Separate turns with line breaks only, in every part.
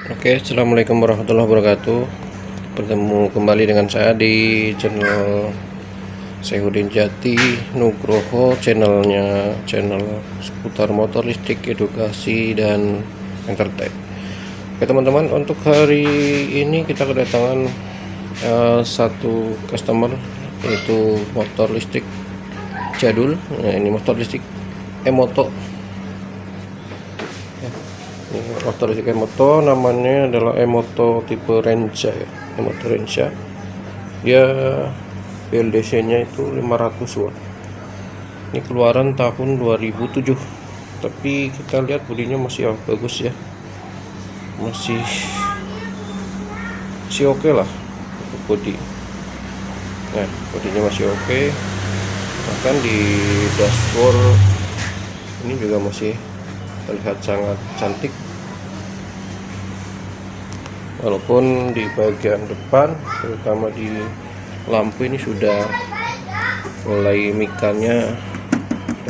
Oke, assalamualaikum warahmatullahi wabarakatuh. Bertemu kembali dengan saya di channel Saihuddin Jati Nugroho, channel seputar motor listrik, edukasi dan entertain. Oke teman-teman, untuk hari ini kita kedatangan satu customer, yaitu motor listrik jadul. Nah, ini motor listrik Emoto. Motor listrik Emoto namanya adalah Emoto tipe Renza ya, Emoto Renza. Dia PLDC nya itu 500 watt. Ini keluaran tahun 2007, tapi kita lihat bodinya masih bagus ya, masih oke lah untuk bodi. Nah, bodinya masih oke, bahkan di dashboard ini juga masih terlihat sangat cantik, walaupun di bagian depan terutama di lampu ini sudah mulai mikanya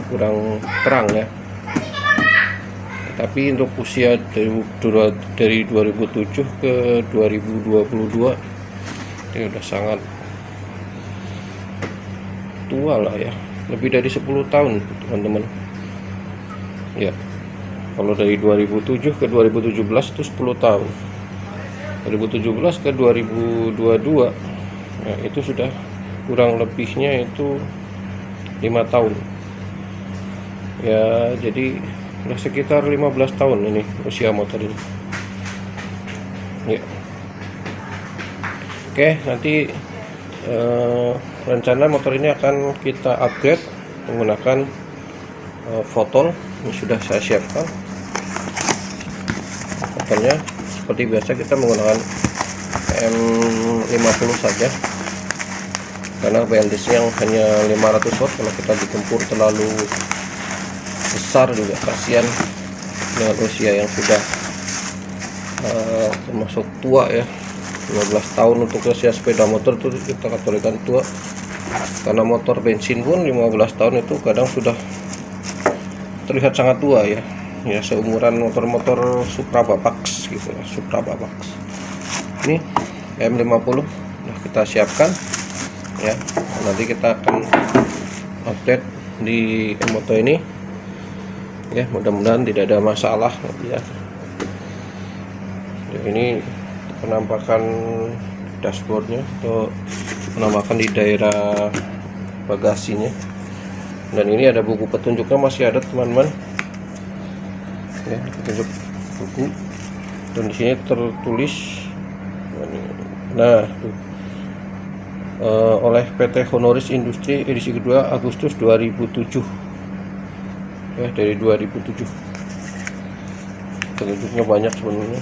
kurang terang ya. Tapi untuk usia dari 2007 ke 2022 ini udah sangat tua lah ya, lebih dari 10 tahun teman-teman ya. Kalau dari 2007 ke 2017 itu 10 tahun. 2017 ke 2022 ya, itu sudah kurang lebihnya itu 5 tahun. Ya, jadi udah sekitar 15 tahun ini usia motor ini. Ya. Oke, nanti rencana motor ini akan kita upgrade menggunakan fotol. Ini sudah saya siapkan. Makanya seperti biasa kita menggunakan M50 saja, karena BLDC yang hanya 500 watt kalau kita digempur terlalu besar juga kasihan dengan usia yang sudah termasuk tua ya. 15 tahun untuk usia sepeda motor itu kita kategorikan tua, karena motor bensin pun 15 tahun itu kadang sudah terlihat sangat tua ya. Ya, seumuran motor-motor Supra Bapax gitu ya, Supra Bapax. Ini M50 nah kita siapkan ya. Nanti kita akan update di Emoto ini ya, mudah-mudahan tidak ada masalah ya. Ini penampakan dashboardnya atau penampakan di daerah bagasinya, dan ini ada buku petunjuknya masih ada teman-teman ya, petunjuk buku, dan di sini tertulis oleh PT Honoris Industri edisi kedua Agustus 2007 ya, dari 2007. Petunjuknya banyak sebenarnya,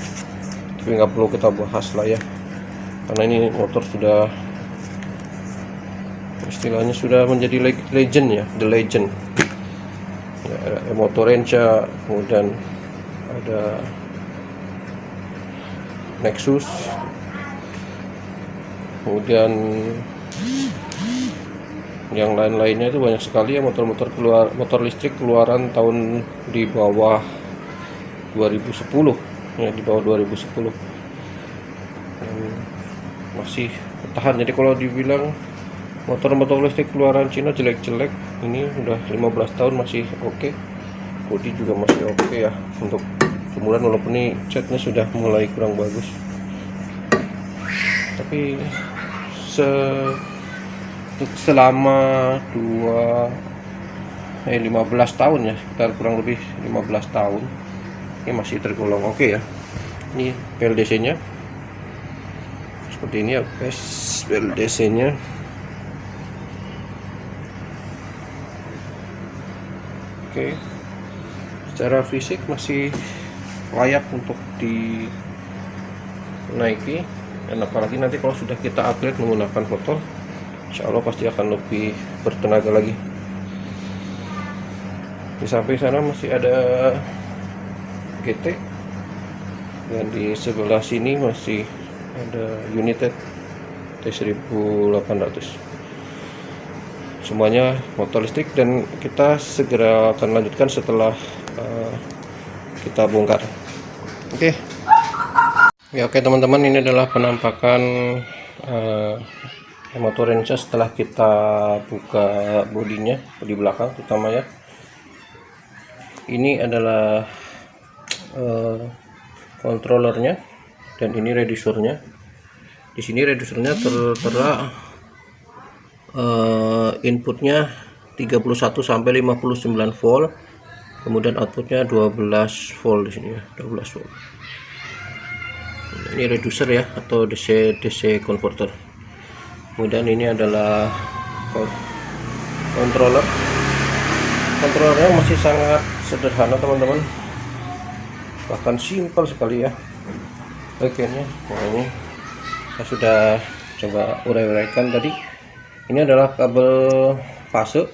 tapi nggak perlu kita bahas lah ya, karena ini motor sudah istilahnya sudah menjadi legend ya, the legend ya. Ada Emoto Renza, kemudian ada Nexus, kemudian yang lain-lainnya itu banyak sekali ya, motor listrik keluaran tahun di bawah 2010 ya, di bawah 2010 masih bertahan. Jadi kalau dibilang motor listrik keluaran Cina jelek-jelek, ini udah 15 tahun masih oke. Bodi juga masih oke ya untuk kemudian, walaupun ini catnya sudah mulai kurang bagus, tapi selama 15 tahun ya, sekitar kurang lebih 15 tahun ini masih tergolong oke ya. Ini PLDC nya seperti ini ya guys, PLDC nya. Oke, secara fisik masih layak untuk dinaiki, dan apalagi nanti kalau sudah kita upgrade menggunakan fotol, insya Allah pasti akan lebih bertenaga lagi. Di samping sana masih ada GT, dan di sebelah sini masih ada United T1800. Semuanya motor listrik, dan kita segera akan lanjutkan setelah kita bongkar. Oke. Ya oke teman-teman, ini adalah penampakan motor Renca setelah kita buka bodinya di belakang terutama ya. Ini adalah controllernya dan ini reducernya. Di sini reducernya tertera inputnya 31 sampai 59 volt, kemudian outputnya 12 volt di sini ya, 12 volt. Ini reducer ya, atau DC converter. Kemudian ini adalah controllernya masih sangat sederhana teman-teman, bahkan simpel sekali ya bagiannya. Nah, ini saya sudah coba urai-uraikan tadi. Ini adalah kabel fase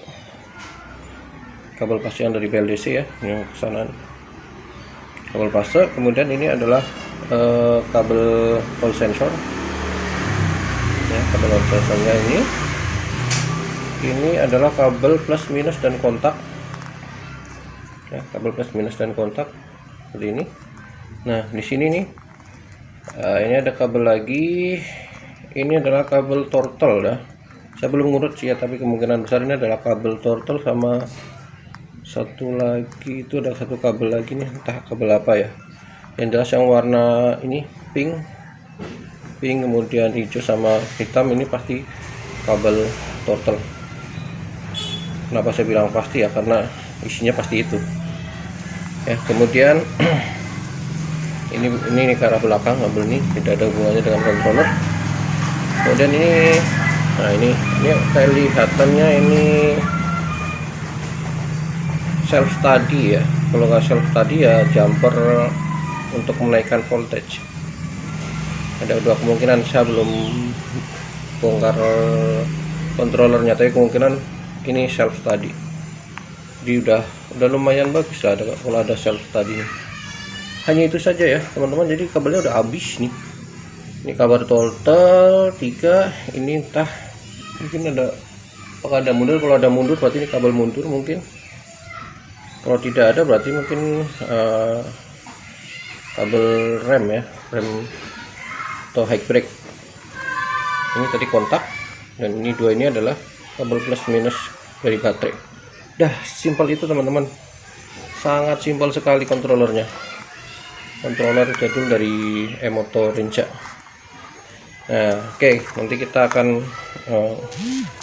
yang dari BLDC ya, yang pesanan kabel fase. Kemudian ini adalah kabel hall sensor ya, kabel hall sensornya ini adalah kabel plus minus dan kontak ya, kabel plus minus dan kontak seperti ini. Nah di sini nih ini ada kabel lagi, ini adalah kabel turtle ya, saya belum ngurut sih ya, tapi kemungkinan besar ini adalah kabel turtle. Sama satu lagi itu ada satu kabel lagi nih, entah kabel apa ya, yang jelas yang warna ini pink, kemudian hijau sama hitam, ini pasti kabel turtle. Kenapa saya bilang pasti ya, karena isinya pasti itu ya. Kemudian ini ke arah belakang kabel ini, tidak ada hubungannya dengan controller. Kemudian ini, nah ini kelihatannya ini self study ya. Kalau nggak self study ya jumper untuk menaikkan voltage. Ada dua kemungkinan, saya belum bongkar controllernya, tapi kemungkinan ini self study. Jadi udah lumayan bagus lah kalau ada self study. Hanya itu saja ya teman-teman, jadi kabelnya udah habis nih. Ini kabar total 3, ini entah mungkin ada, apakah ada mundur. Kalau ada mundur berarti ini kabel mundur mungkin. Kalau tidak ada berarti mungkin kabel rem ya, rem atau high brake. Ini tadi kontak, dan ini dua ini adalah kabel plus minus dari baterai. Dah simpel itu teman-teman, sangat simpel sekali controllernya. Controller jadul dari e-motor Renca. Nah oke, nanti kita akan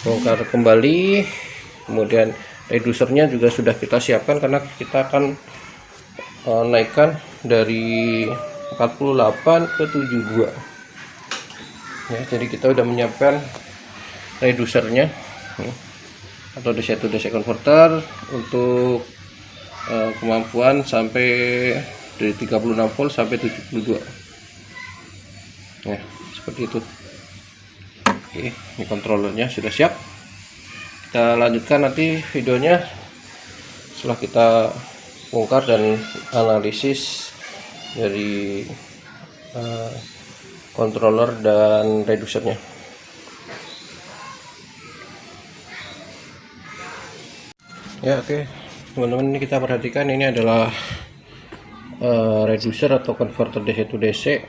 bongkar kembali. Kemudian reducernya juga sudah kita siapkan, karena kita akan naikkan dari 48 ke 72 ya. Jadi kita udah menyiapkan reducernya atau DC to DC converter untuk kemampuan sampai dari 36 volt sampai 72 ya, seperti itu. Oke, ini controllernya sudah siap. Kita lanjutkan nanti videonya setelah kita bongkar dan analisis dari controller dan reducernya. Ya oke teman-teman, ini kita perhatikan, ini adalah reducer atau converter DC to DC.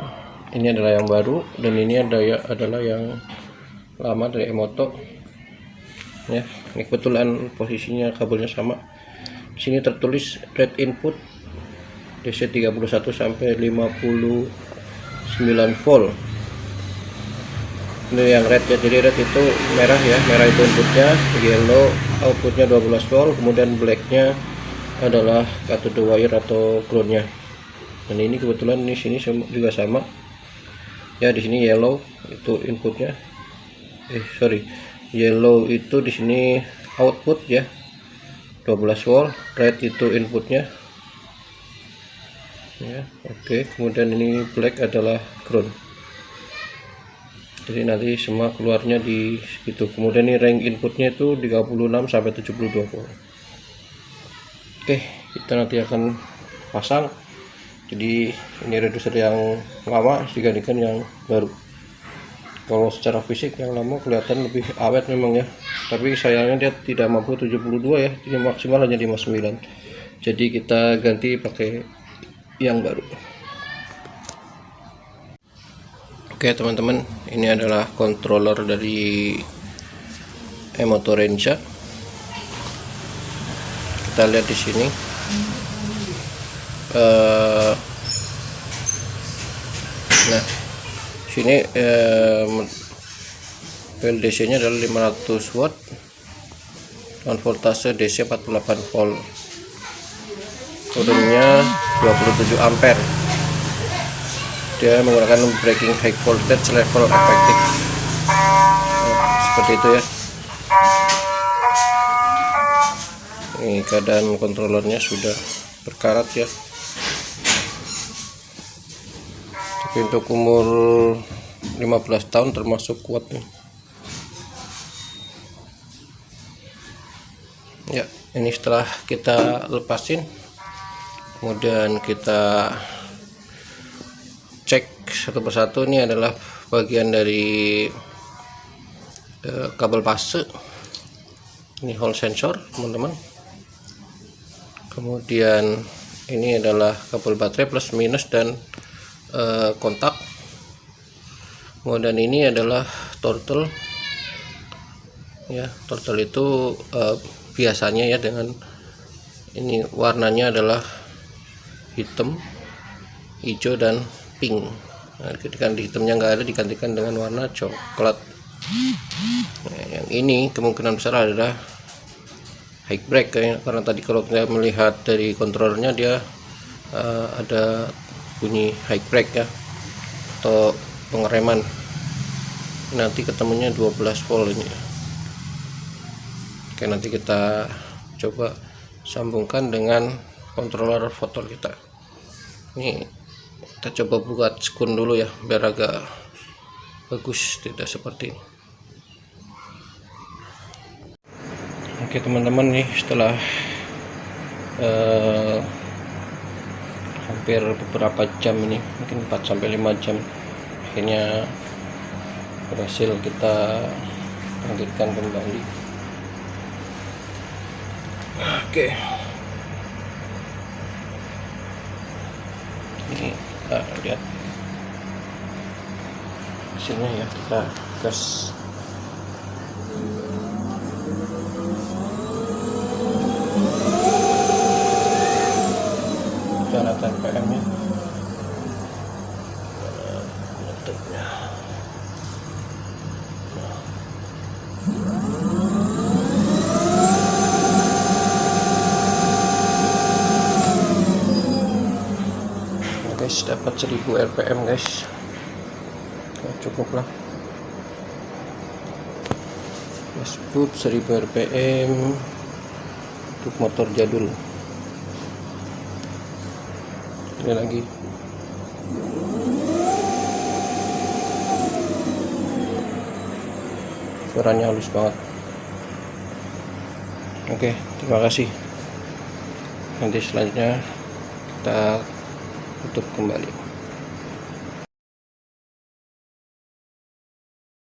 Ini adalah yang baru, dan ini adalah yang lama dari e-motor ya. Ini kebetulan posisinya kabelnya sama. Di sini tertulis red input DC 31 sampai 59 volt. Ini yang red ya, jadi red itu merah ya, merah itu inputnya, yellow outputnya 12 volt, kemudian blacknya adalah cathode wire atau groundnya. Dan ini kebetulan di sini juga sama ya, di sini yellow itu inputnya, yellow itu di sini output ya 12 volt, red itu inputnya ya. Oke, kemudian ini black adalah ground. Jadi nanti semua keluarnya di situ. Kemudian ini range inputnya itu 36 sampai 72 volt. Oke, kita nanti akan pasang. Jadi ini reducer yang lama dibandingkan yang baru. Kalau secara fisik yang lama kelihatan lebih awet memang ya, tapi sayangnya dia tidak mampu 72 ya, jadi maksimal hanya 59. Jadi kita ganti pakai yang baru. Oke teman-teman, ini adalah controller dari Motorenza. Kita lihat di sini. Nah, sini VLDC nya adalah 500 watt dan voltase DC 48 volt. Kurangnya 27 ampere. Dia menggunakan breaking high voltage level efektif. Nah, seperti itu ya. Ini keadaan kontrolernya sudah berkarat ya. Tapi untuk umur 15 tahun termasuk kuat nih. Ya, ini setelah kita lepasin, kemudian kita cek satu persatu. Ini adalah bagian dari kabel fase. Ini hall sensor teman-teman. Kemudian ini adalah kabel baterai plus minus dan kontak. Kemudian ini adalah throttle ya. Throttle itu biasanya ya dengan ini warnanya adalah hitam, hijau dan pink. Nah, ketika di hitamnya nggak ada, digantikan dengan warna coklat. Nah, yang ini kemungkinan besar adalah high brake karena tadi kalau kita melihat dari kontrolernya dia ada bunyi high brake ya, atau pengereman. Nanti ketemunya 12 volt ini. Oke, nanti kita coba sambungkan dengan controller motor kita. Ini kita coba buat skun dulu ya, biar agak bagus, tidak seperti ini. Oke teman-teman, nih setelah hampir beberapa jam, ini mungkin 4-5 jam, akhirnya berhasil kita bangkitkan kembali. Oke, ini kita lihat hasilnya ya, kita gas. Catatan PM nya bentuknya. Guys, dapat 1000 rpm guys. Nah, cukup lah. Dashboard 1000 rpm untuk motor jadul. Ini lagi. Suaranya halus banget. Oke, terima kasih. Nanti selanjutnya kita tutup kembali.